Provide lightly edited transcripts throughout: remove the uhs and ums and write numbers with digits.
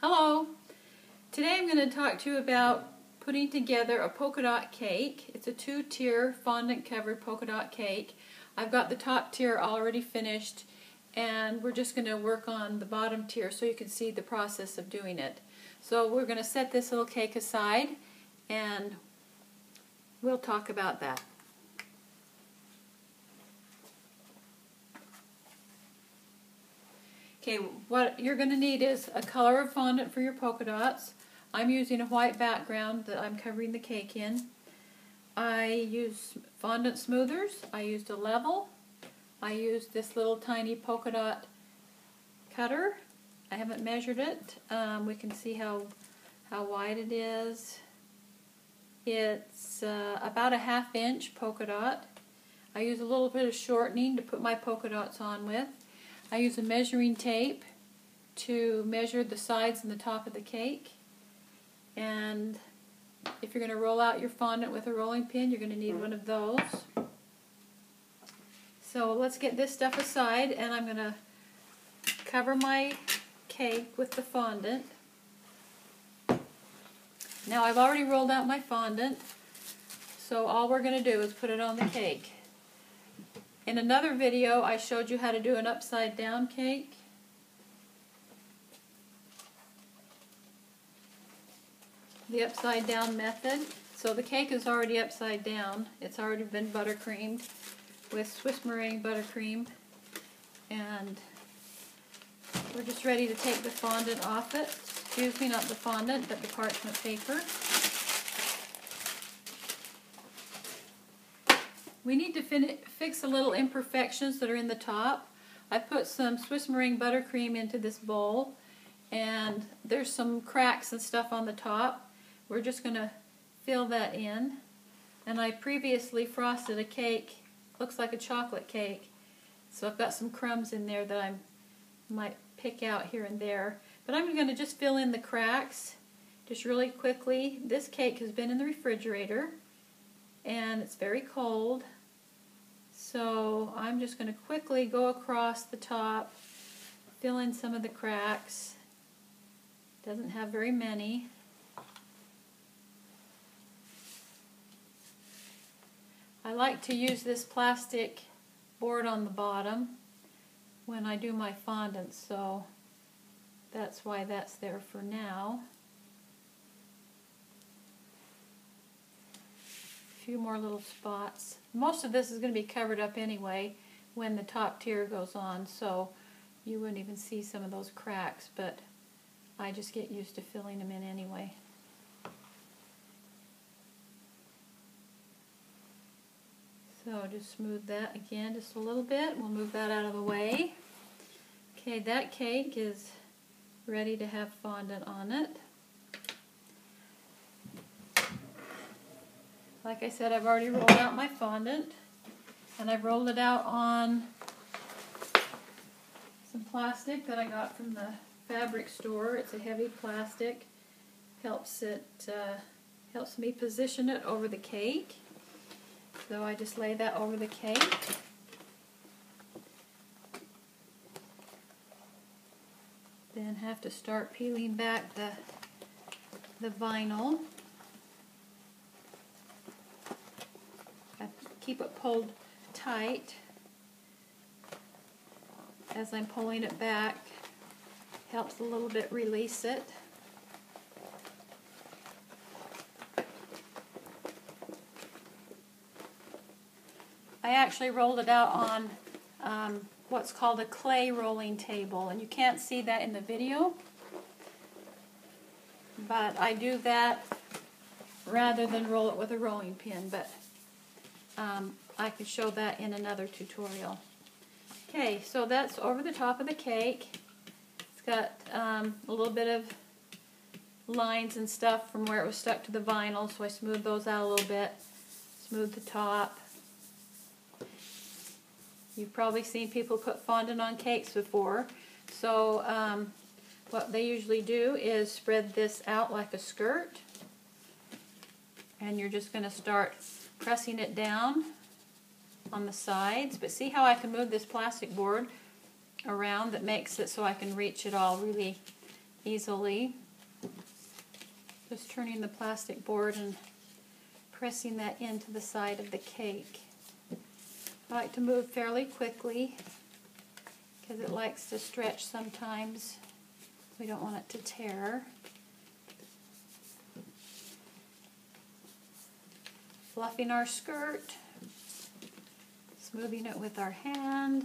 Hello! Today I'm going to talk to you about putting together a polka dot cake. It's a two-tier fondant covered polka dot cake. I've got the top tier already finished and we're just going to work on the bottom tier so you can see the process of doing it. So we're going to set this little cake aside and we'll talk about that. Okay, what you're going to need is a color of fondant for your polka dots. I'm using a white background that I'm covering the cake in. I use fondant smoothers. I used a level. I used this little tiny polka dot cutter. I haven't measured it. We can see how wide it is. It's about a 1/2 inch polka dot. I use a little bit of shortening to put my polka dots on with. I use a measuring tape to measure the sides and the top of the cake. And if you're going to roll out your fondant with a rolling pin, you're going to need one of those. So let's get this stuff aside, and I'm going to cover my cake with the fondant. Now I've already rolled out my fondant, so all we're going to do is put it on the cake. In another video, I showed you how to do an upside down cake. The upside down method. So the cake is already upside down. It's already been buttercreamed with Swiss meringue buttercream. And we're just ready to take the fondant off it. Excuse me, not the fondant, but the parchment paper. We need to fix the little imperfections that are in the top. I put some Swiss meringue buttercream into this bowl, and there's some cracks and stuff on the top. We're just going to fill that in. And I previously frosted a cake, looks like a chocolate cake, so I've got some crumbs in there that I might pick out here and there. But I'm going to just fill in the cracks just really quickly. This cake has been in the refrigerator and it's very cold, so I'm just going to quickly go across the top, fill in some of the cracks. Doesn't have very many. I like to use this plastic board on the bottom when I do my fondant, so that's why that's there for now. A few more little spots. Most of this is going to be covered up anyway when the top tier goes on, so you wouldn't even see some of those cracks, but I just get used to filling them in anyway. So just smooth that again just a little bit. We'll move that out of the way. Okay, that cake is ready to have fondant on it. Like I said, I've already rolled out my fondant, and I've rolled it out on some plastic that I got from the fabric store. It's a heavy plastic. Helps me position it over the cake. So I just lay that over the cake. Then have to start peeling back the vinyl. I keep it pulled tight as I'm pulling it back. Helps a little bit release it. I actually rolled it out on what's called a clay rolling table, and you can't see that in the video, but I do that rather than roll it with a rolling pin, but I could show that in another tutorial. Okay, so that's over the top of the cake. It's got a little bit of lines and stuff from where it was stuck to the vinyl, so I smoothed those out a little bit, smoothed the top. You've probably seen people put fondant on cakes before. So what they usually do is spread this out like a skirt. And you're just going to start pressing it down on the sides. But see how I can move this plastic board around that makes it so I can reach it all really easily. Just turning the plastic board and pressing that into the side of the cake. I like to move fairly quickly because it likes to stretch sometimes. We don't want it to tear. Fluffing our skirt, smoothing it with our hand.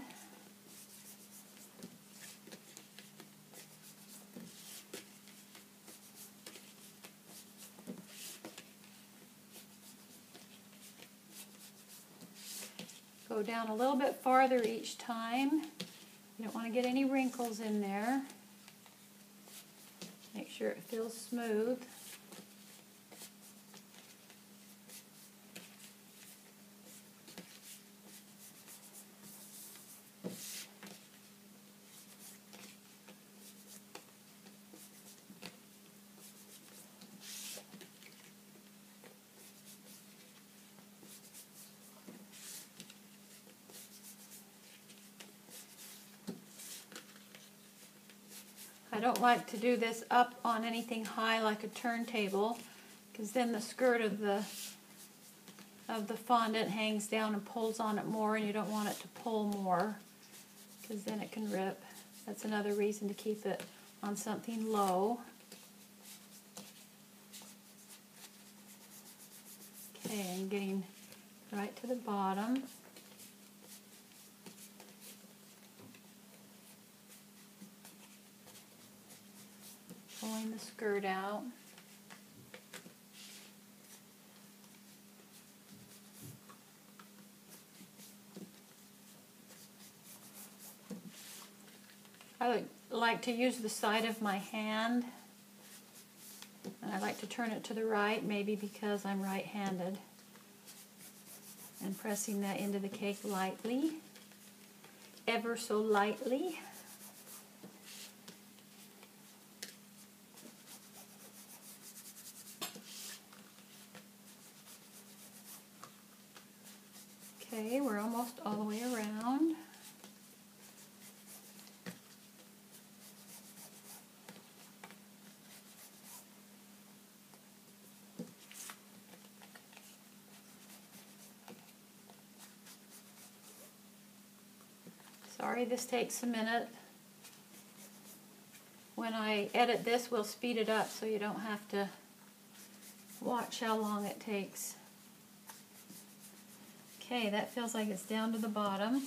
Go down a little bit farther each time. You don't want to get any wrinkles in there. Make sure it feels smooth. I don't like to do this up on anything high like a turntable, because then the skirt of the fondant hangs down and pulls on it more, and you don't want it to pull more because then it can rip. That's another reason to keep it on something low. Okay, I'm getting right to the bottom. Pulling the skirt out. I like to use the side of my hand, and I like to turn it to the right, maybe because I'm right-handed, and pressing that into the cake lightly, ever so lightly. Okay, we're almost all the way around. Sorry, this takes a minute. When I edit this, we'll speed it up so you don't have to watch how long it takes. Okay, that feels like it's down to the bottom.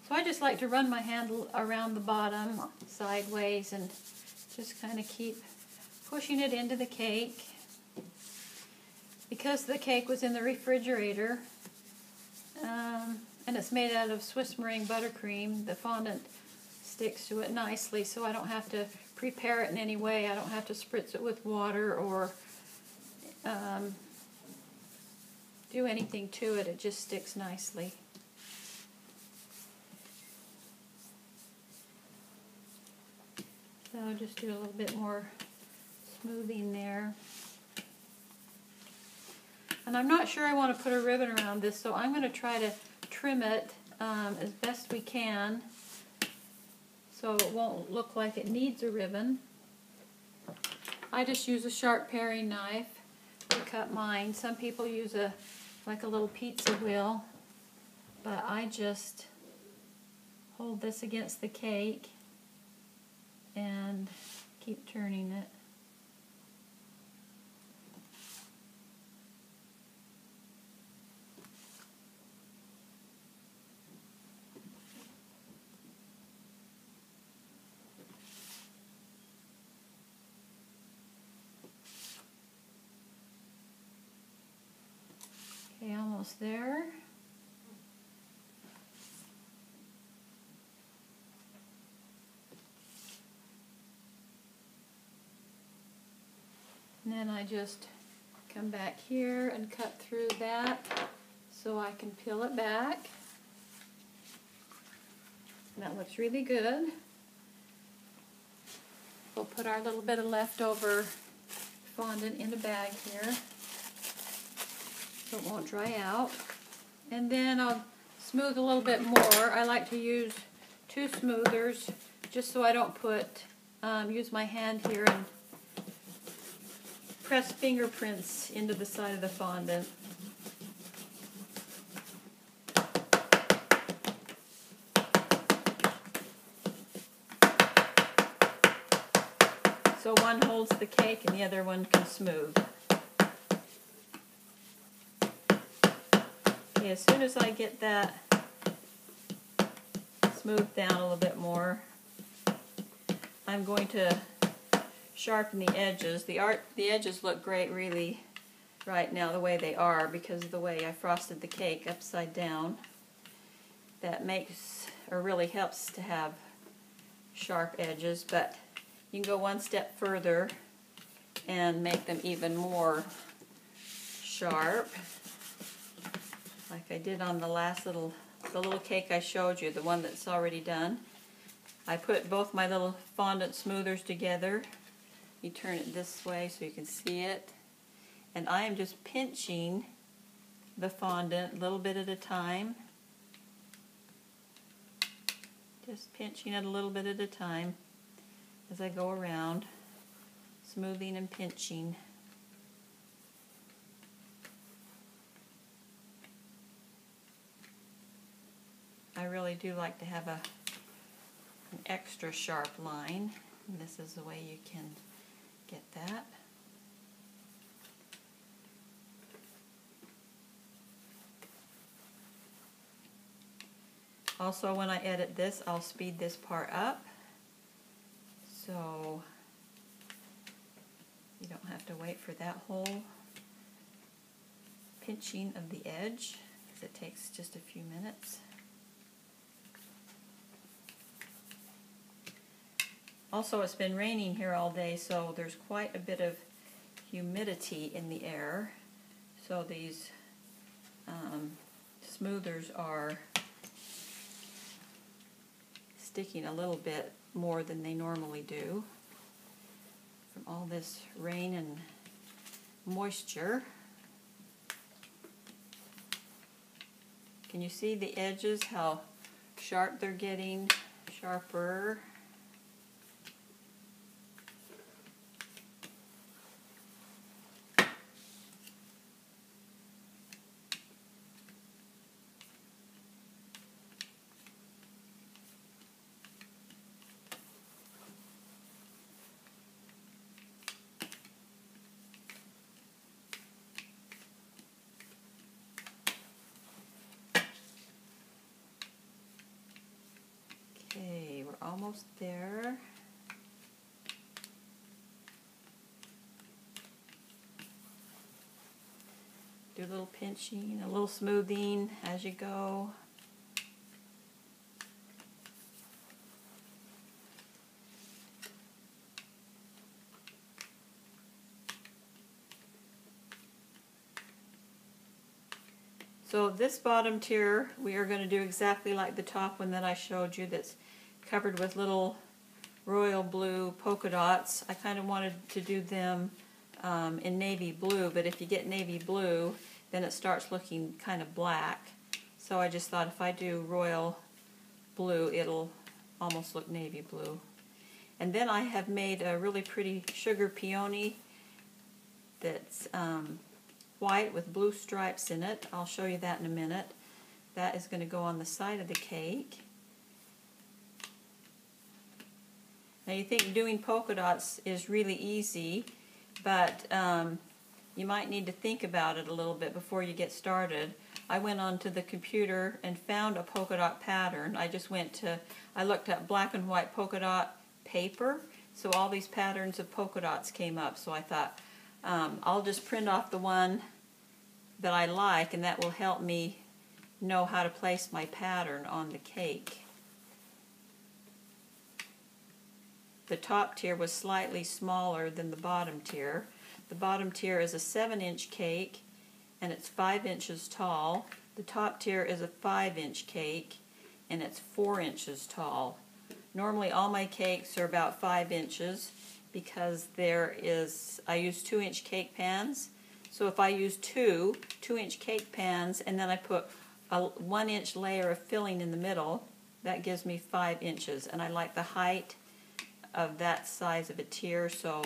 So I just like to run my hand around the bottom sideways and just kind of keep pushing it into the cake. Because the cake was in the refrigerator, and it's made out of Swiss meringue buttercream, the fondant sticks to it nicely, so I don't have to prepare it in any way. I don't have to spritz it with water or do anything to it. It just sticks nicely. So I'll just do a little bit more smoothing there. And I'm not sure I want to put a ribbon around this, so I'm going to try to trim it as best we can so it won't look like it needs a ribbon. I just use a sharp paring knife to cut mine. Some people use like a little pizza wheel, but I just hold this against the cake and keep turning it. Okay, almost there. And then I just come back here and cut through that so I can peel it back. And that looks really good. We'll put our little bit of leftover fondant in a bag here so it won't dry out. And then I'll smooth a little bit more. I like to use 2 smoothers just so I don't put use my hand here and press fingerprints into the side of the fondant. So one holds the cake and the other one can smooth. Okay, as soon as I get that smoothed down a little bit more, I'm going to sharpen the edges. The edges look great really right now the way they are because of the way I frosted the cake upside down. That makes or really helps to have sharp edges, but you can go one step further and make them even more sharp, like I did on the last the little cake I showed you, the one that's already done. I put both my little fondant smoothers together. You turn it this way so you can see it. And I am just pinching the fondant a little bit at a time. Just pinching it a little bit at a time as I go around, smoothing and pinching. I really do like to have an extra sharp line, and this is the way you can get that. Also, when I edit this, I'll speed this part up so you don't have to wait for that whole pinching of the edge, because it takes just a few minutes. Also, it's been raining here all day, so there's quite a bit of humidity in the air. So these smoothers are sticking a little bit more than they normally do from all this rain and moisture. Can you see the edges, how sharp they're getting? Sharper. Okay, we're almost there. Do a little pinching, a little smoothing as you go. So this bottom tier, we are going to do exactly like the top one that I showed you, that's covered with little royal blue polka dots. I kind of wanted to do them in navy blue, but if you get navy blue, then it starts looking kind of black. So I just thought if I do royal blue, it'll almost look navy blue. And then I have made a really pretty sugar peony that's white with blue stripes in it. I'll show you that in a minute. That is going to go on the side of the cake. Now you think doing polka dots is really easy, but you might need to think about it a little bit before you get started. I went onto the computer and found a polka dot pattern. I looked at black and white polka dot paper, so all these patterns of polka dots came up. So I thought, I'll just print off the one that I like, and that will help me know how to place my pattern on the cake. The top tier was slightly smaller than the bottom tier. The bottom tier is a 7-inch cake, and it's 5 inches tall. The top tier is a 5-inch cake, and it's 4 inches tall. Normally all my cakes are about 5 inches because I use 2-inch cake pans. So if I use two 2-inch cake pans and then I put a 1-inch layer of filling in the middle, that gives me 5 inches. And I like the height of that size of a tier, so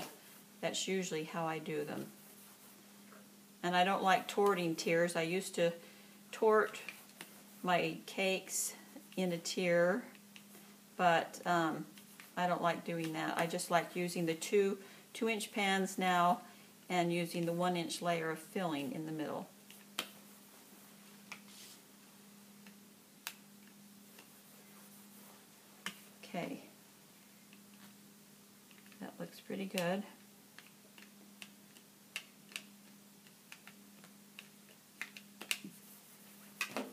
that's usually how I do them. And I don't like torting tiers. I used to tort my cakes in a tier, but I don't like doing that. I just like using the 2-inch pans now and using the 1-inch layer of filling in the middle. Okay, that looks pretty good. A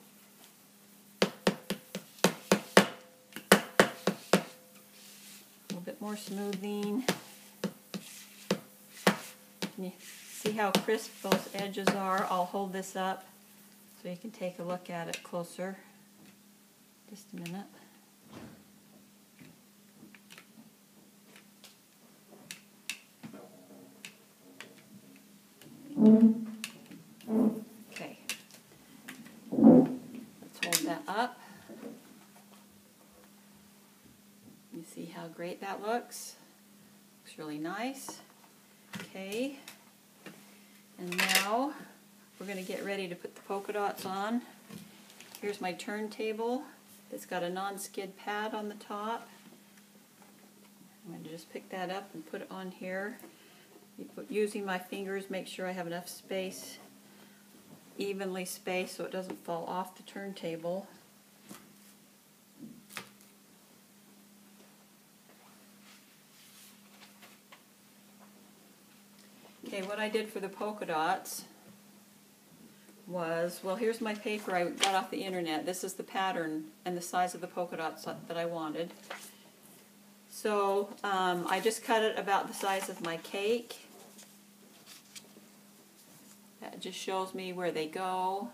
little bit more smoothing. Can you see how crisp those edges are? I'll hold this up so you can take a look at it closer. Just a minute. Okay, let's hold that up. You see how great that looks? Looks really nice. Okay, and now we're going to get ready to put the polka dots on. Here's my turntable. It's got a non-skid pad on the top. I'm going to just pick that up and put it on here. Using my fingers, make sure I have enough space, evenly spaced, so it doesn't fall off the turntable. Okay, what I did for the polka dots was, well, here's my paper I got off the internet. This is the pattern and the size of the polka dots that I wanted. So I just cut it about the size of my cake. That just shows me where they go,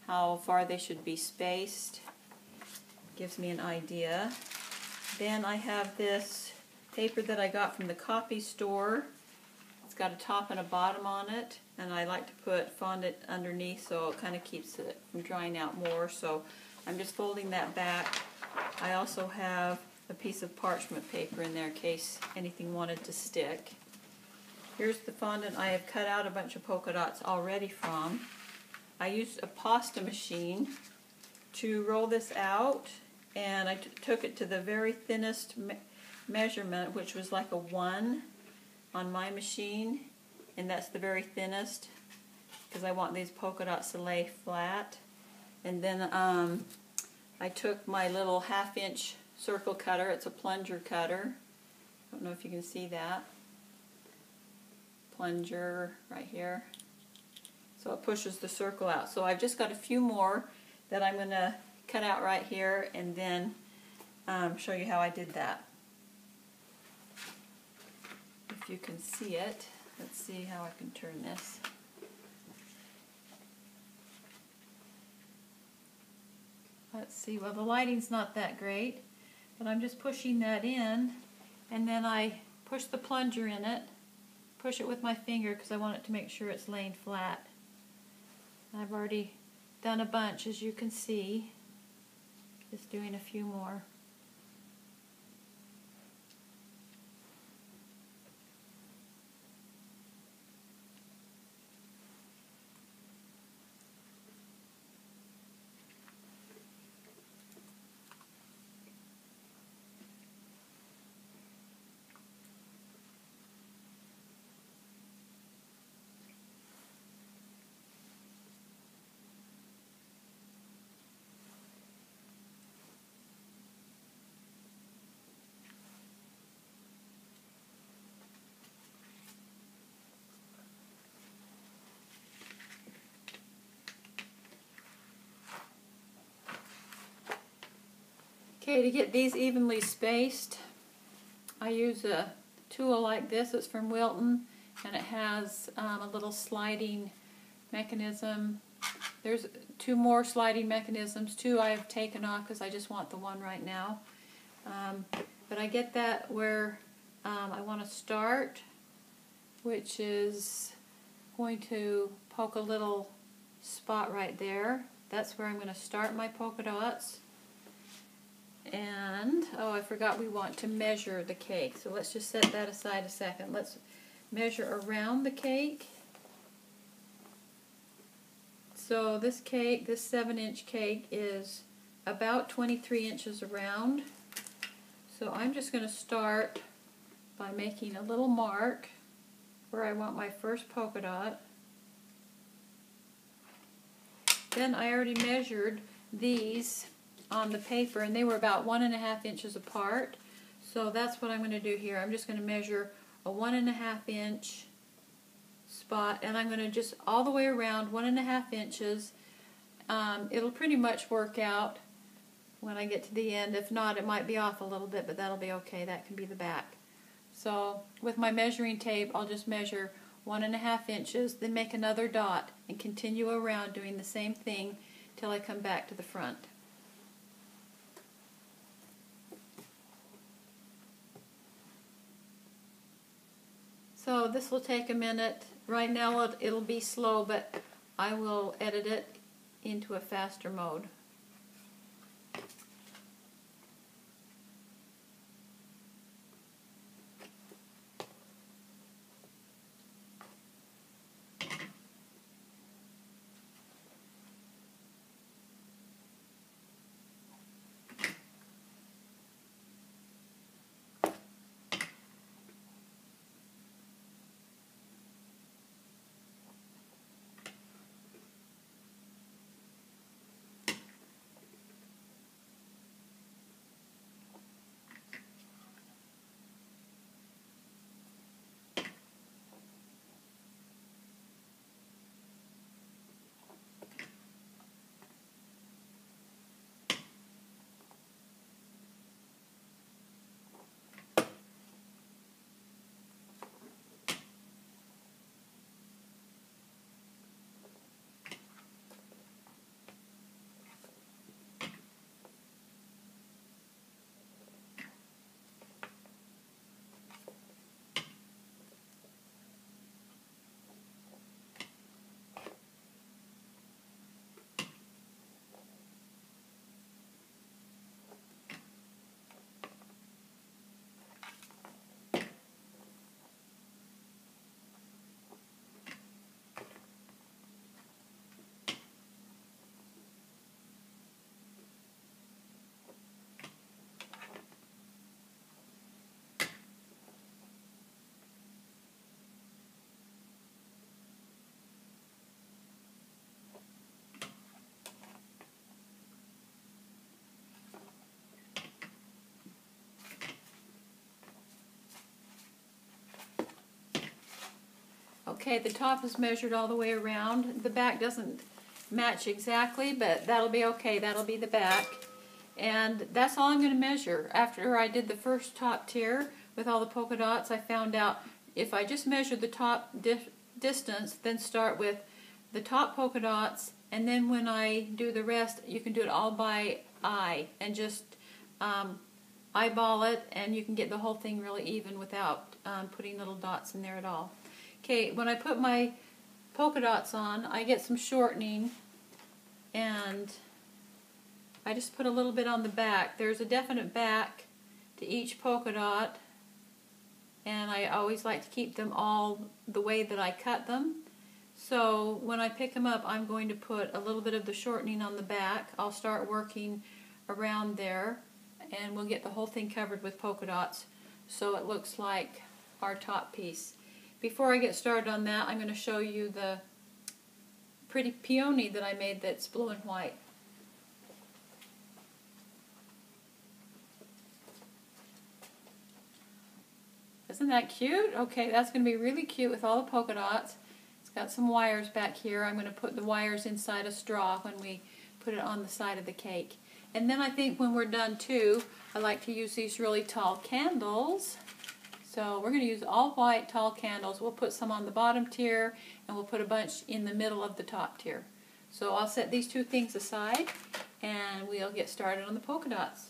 how far they should be spaced. Gives me an idea. Then I have this paper that I got from the copy store. It's got a top and a bottom on it, and I like to put fondant underneath so it kind of keeps it from drying out more. So I'm just folding that back. I also have a piece of parchment paper in there in case anything wanted to stick. Here's the fondant I have cut out a bunch of polka dots already from. I used a pasta machine to roll this out, and I took it to the very thinnest measurement, which was like a 1 on my machine, and that's the very thinnest because I want these polka dots to lay flat. And then I took my little 1/2-inch circle cutter. It's a plunger cutter. I don't know if you can see that. Plunger right here. So it pushes the circle out. So I've just got a few more that I'm going to cut out right here and then show you how I did that. If you can see it, let's see how I can turn this. Let's see, well, the lighting's not that great, but I'm just pushing that in, and then I push the plunger in it, push it with my finger because I want it to make sure it's laying flat. I've already done a bunch, as you can see, just doing a few more. Okay, to get these evenly spaced, I use a tool like this. It's from Wilton, and it has a little sliding mechanism. There's 2 more sliding mechanisms. 2 I have taken off because I just want the one right now. But I get that where I want to start, which is going to poke a little spot right there. That's where I'm going to start my polka dots. And, oh, I forgot we want to measure the cake. So let's just set that aside a second. Let's measure around the cake. So this cake, this 7-inch cake, is about 23 inches around. So I'm just going to start by making a little mark where I want my first polka dot. Then I already measured these on the paper, and they were about 1.5 inches apart. So that's what I'm going to do here. I'm just going to measure a 1.5 inch spot, and I'm going to just all the way around 1.5 inches. It'll pretty much work out when I get to the end. If not, it might be off a little bit, but that'll be okay. That can be the back. So with my measuring tape, I'll just measure 1.5 inches, then make another dot and continue around doing the same thing till I come back to the front. So this will take a minute. Right now it'll be slow, but I will edit it into a faster mode. Okay, the top is measured all the way around. The back doesn't match exactly, but that'll be okay. That'll be the back. And that's all I'm going to measure. After I did the first top tier with all the polka dots, I found out if I just measure the top distance, then start with the top polka dots, and then when I do the rest, you can do it all by eye and just eyeball it, and you can get the whole thing really even without putting little dots in there at all. Okay, when I put my polka dots on, I get some shortening, and I just put a little bit on the back. There's a definite back to each polka dot, and I always like to keep them all the way that I cut them. So when I pick them up, I'm going to put a little bit of the shortening on the back. I'll start working around there, and we'll get the whole thing covered with polka dots so it looks like our top piece. Before I get started on that, I'm going to show you the pretty peony that I made that's blue and white. Isn't that cute? Okay, that's going to be really cute with all the polka dots. It's got some wires back here. I'm going to put the wires inside a straw when we put it on the side of the cake. And then I think when we're done too, I like to use these really tall candles. So we're going to use all white tall candles. We'll put some on the bottom tier, and we'll put a bunch in the middle of the top tier. So I'll set these two things aside, and we'll get started on the polka dots.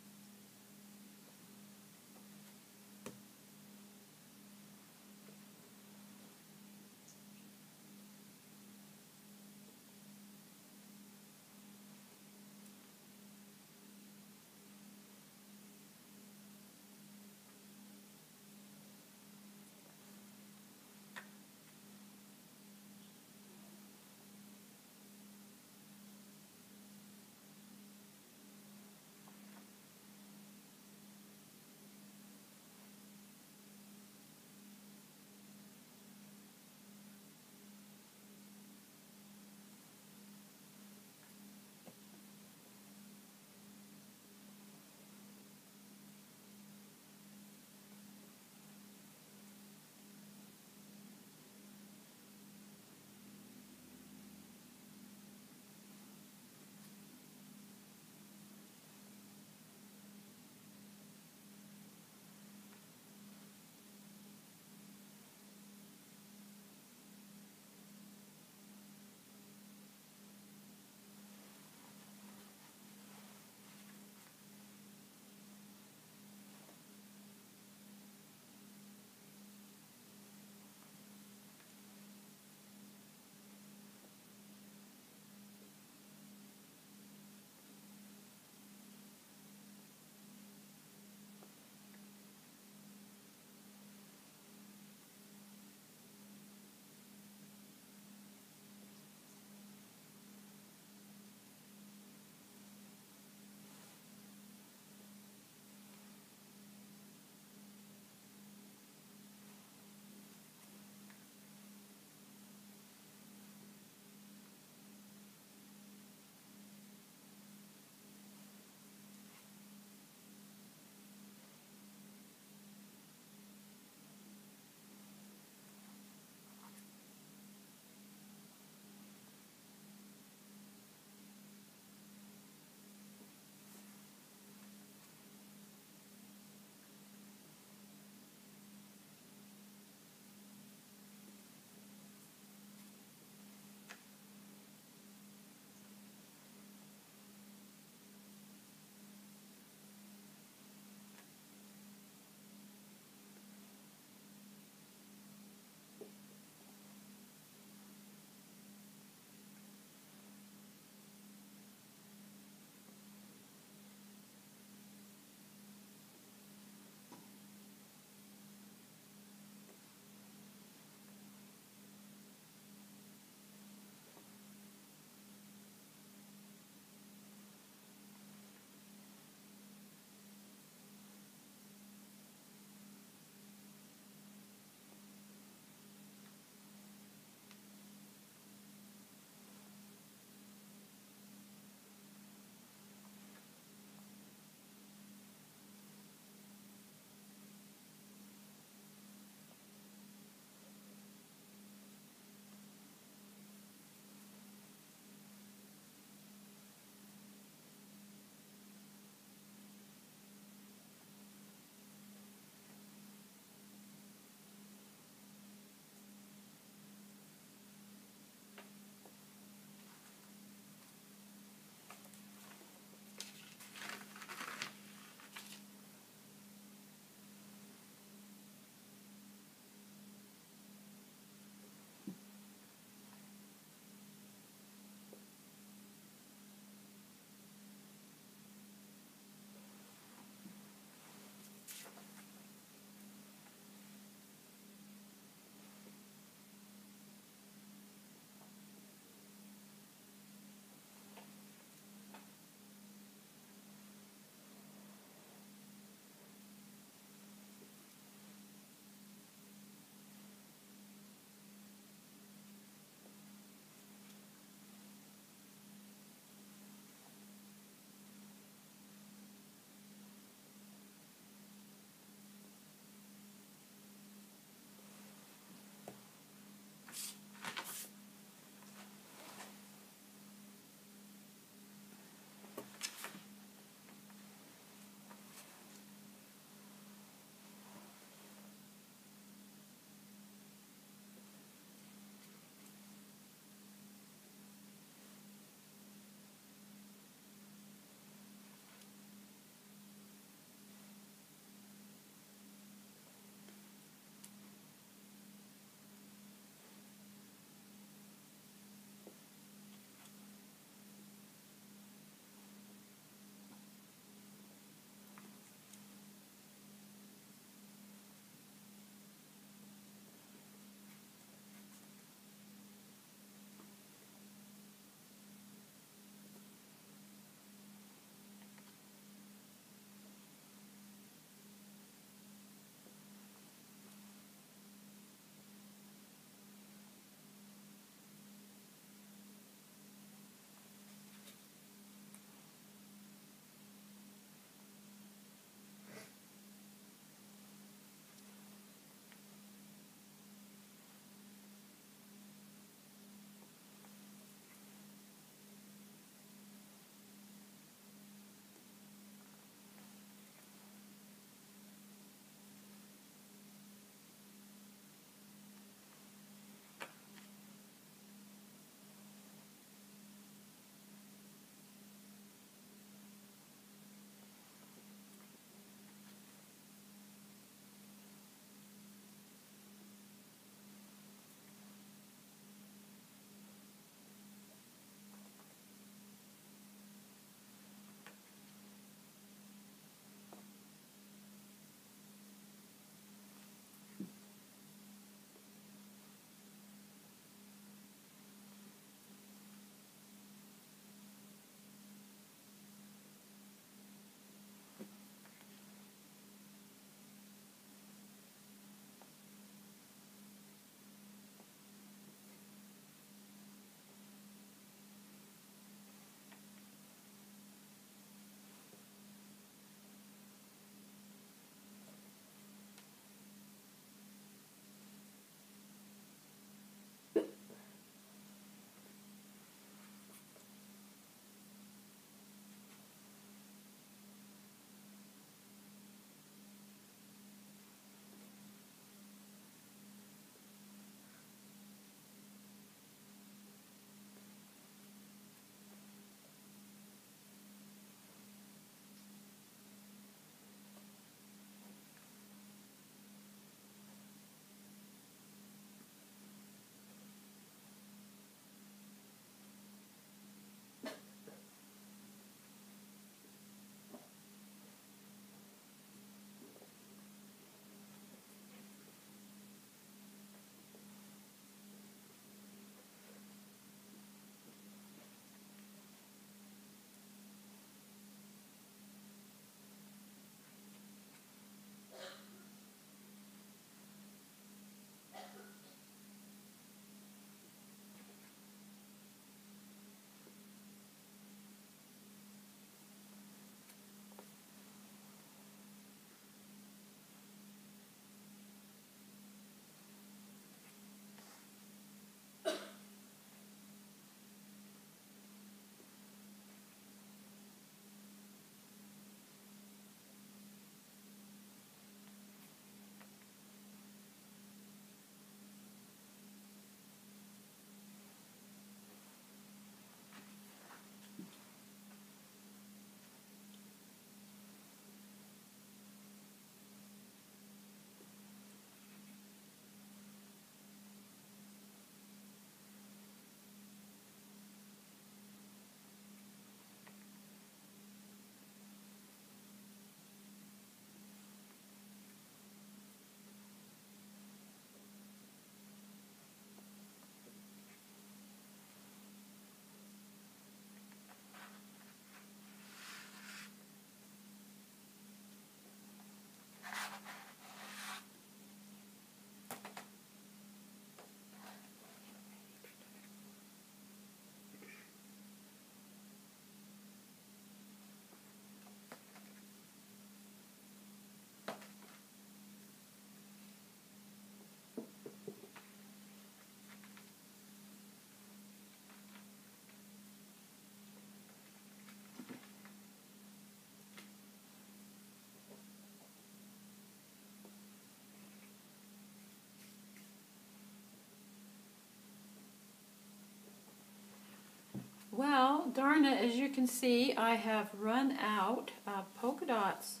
Well, darn it, as you can see, I have run out of polka dots.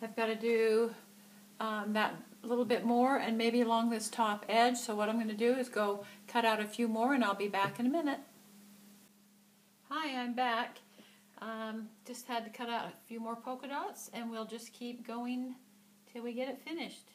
I've got to do that little bit more and maybe along this top edge. So what I'm going to do is go cut out a few more and I'll be back in a minute. Hi, I'm back. Just had to cut out a few more polka dots and we'll just keep going till we get it finished.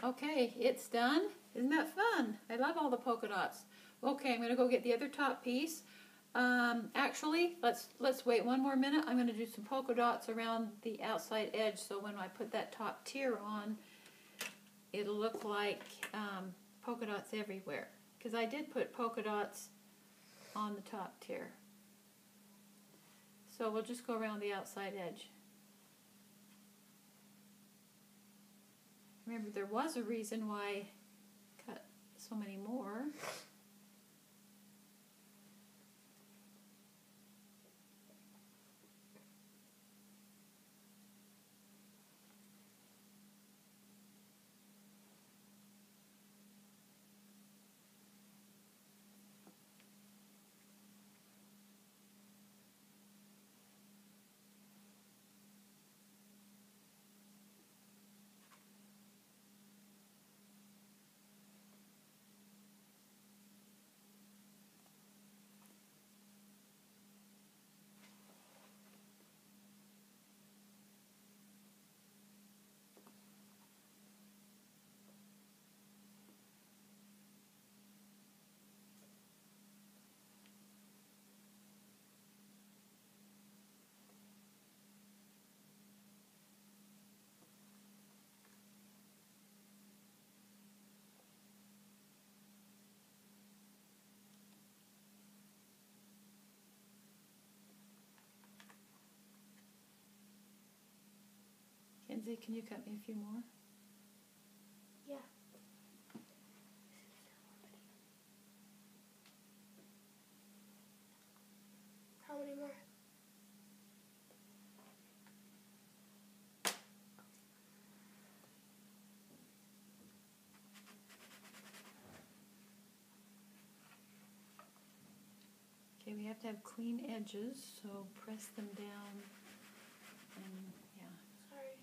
Okay, it's done. Isn't that fun? I love all the polka dots. Okay, I'm going to go get the other top piece. Actually, let's wait one more minute. I'm going to do some polka dots around the outside edge so when I put that top tier on, it'll look like polka dots everywhere. Because I did put polka dots on the top tier. So we'll just go around the outside edge. Remember, there was a reason why I cut so many more. Kenzie, can you cut me a few more? Yeah. How many more? Okay, we have to have clean edges, so press them down and yeah. Sorry.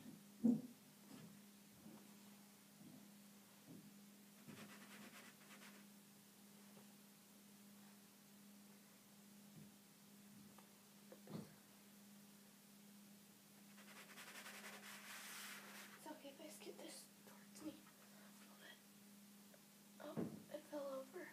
It's okay if I scoot this towards me a little bit. Oh, it fell over.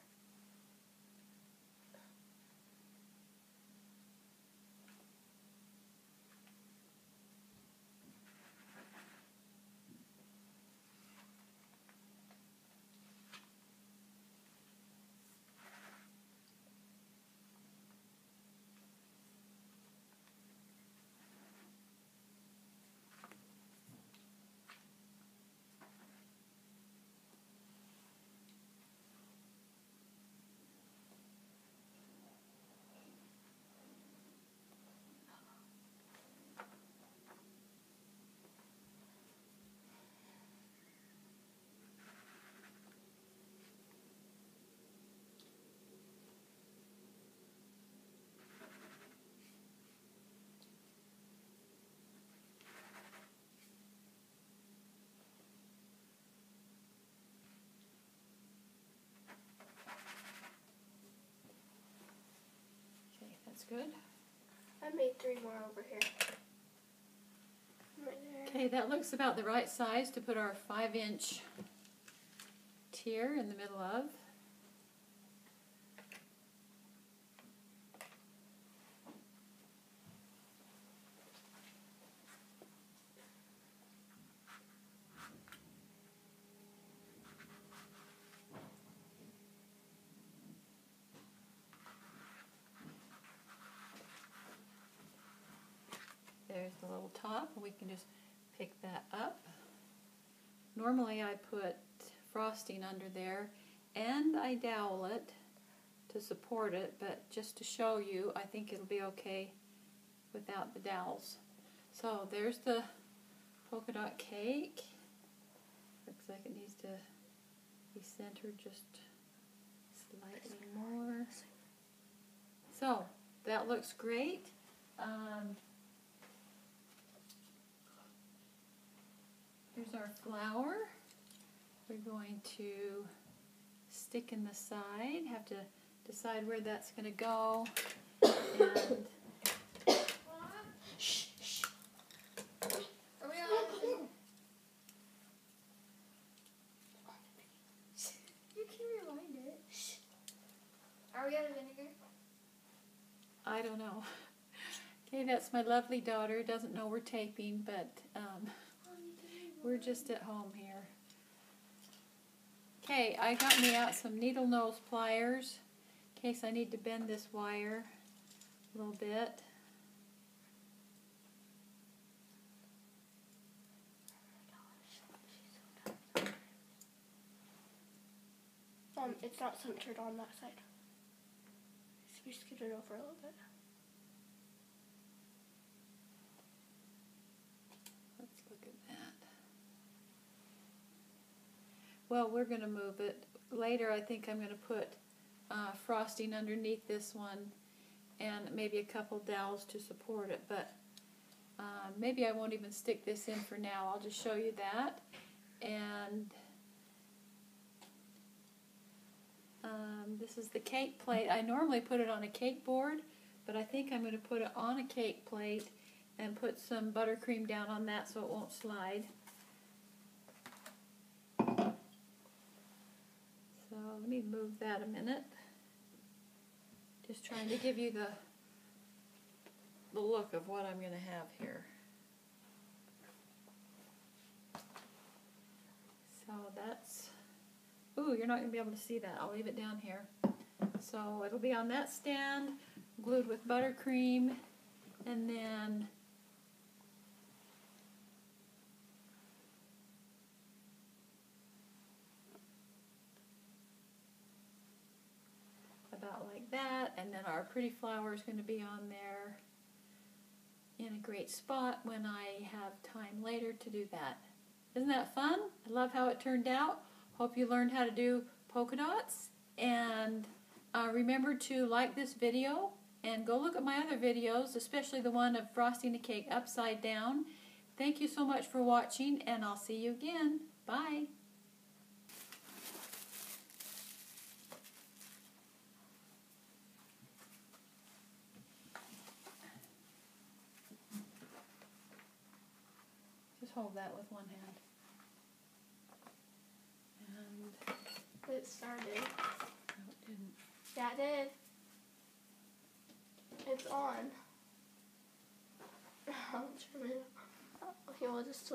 good. I made 3 more over here. Right there. Okay, that looks about the right size to put our 5-inch tier in the middle of. There's the little top, and we can just pick that up. Normally I put frosting under there, and I dowel it to support it, but just to show you, I think it'll be okay without the dowels. So there's the polka dot cake. Looks like it needs to be centered just slightly more. So that looks great. Here's our flower. We're going to stick in the side. Have to decide where that's going to go. And Shh, shh. Are we on? You can rewind it. Shh. Are we out of vinegar? I don't know. Okay, that's my lovely daughter. Doesn't know we're taping, but we're just at home here. Okay, I got me out some needle nose pliers in case I need to bend this wire a little bit. It's not centered on that side. So we scoot it over a little bit. Let's look at that. Well, we're going to move it. Later I think I'm going to put frosting underneath this one and maybe a couple dowels to support it, but maybe I won't even stick this in for now. I'll just show you that. And this is the cake plate. I normally put it on a cake board, but I think I'm going to put it on a cake plate and put some buttercream down on that so it won't slide. So let me move that a minute. Just trying to give you the look of what I'm going to have here. So that's, ooh, you're not going to be able to see that. I'll leave it down here. So it'll be on that stand, glued with buttercream, and then about like that, and then our pretty flower is going to be on there in a great spot when I have time later to do that. Isn't that fun? I love how it turned out. Hope you learned how to do polka dots, and remember to like this video and go look at my other videos, especially the one of frosting the cake upside down. Thank you so much for watching, and I'll see you again. Bye. Just hold that with one hand. And It started. no, it didn't. Yeah, it did. It's on. I'll turn it. Okay, we'll just